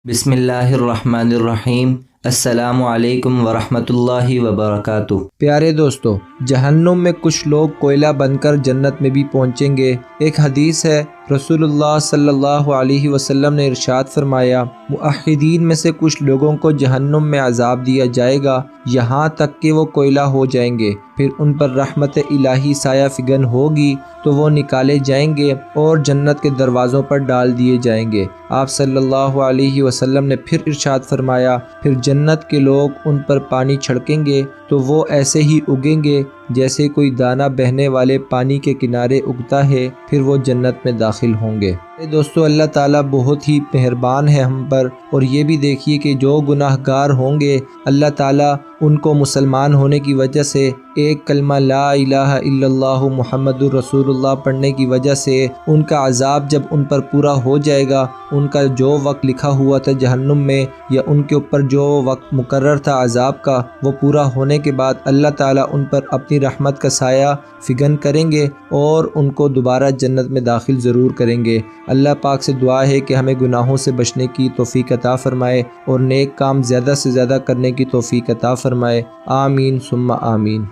بسم اللہ الرحمن الرحیم۔ السلام علیکم ورحمۃ اللہ وبرکاتہ۔ پیارے دوستو، جہنم میں کچھ لوگ کوئلہ بن کر جنت میں بھی پہنچیں گے۔ ایک حدیث ہے، رسول اللہ صلی اللہ علیہ وسلم نے ارشاد فرمایا، موحدین میں سے کچھ لوگوں کو جہنم میں عذاب دیا جائے گا یہاں تک کہ وہ کوئلہ ہو جائیں گے، پھر ان پر رحمت الہی سایہ فگن ہوگی تو وہ نکالے جائیں گے اور جنت کے دروازوں پر ڈال دیے جائیں گے۔ آپ صلی اللہ علیہ وسلم نے پھر ارشاد فرمایا، پھر جنت کے لوگ ان پر پانی چھڑکیں گے تو وہ ایسے ہی اگیں گے جیسے کوئی دانہ بہنے والے پانی کے کنارے اگتا ہے، پھر وہ جنت میں داخل ہوں گے۔ دوستو، اللہ تعالیٰ بہت ہی مہربان ہے ہم پر، اور یہ بھی دیکھیے کہ جو گناہ گار ہوں گے اللہ تعالیٰ ان کو مسلمان ہونے کی وجہ سے، ایک کلمہ لا الہ الا اللہ محمد الرسول اللہ پڑھنے کی وجہ سے ان کا عذاب جب ان پر پورا ہو جائے گا، ان کا جو وقت لکھا ہوا تھا جہنم میں یا ان کے اوپر جو وقت مقرر تھا عذاب کا، وہ پورا ہونے کے بعد اللہ تعالیٰ ان پر اپنی رحمت کا سایہ فگن کریں گے اور ان کو دوبارہ جنت میں داخل ضرور کریں گے۔ اللہ پاک سے دعا ہے کہ ہمیں گناہوں سے بچنے کی توفیق عطا فرمائے اور نیک کام زیادہ سے زیادہ کرنے کی توفیق عطا فرمائے۔ آمین ثم آمین۔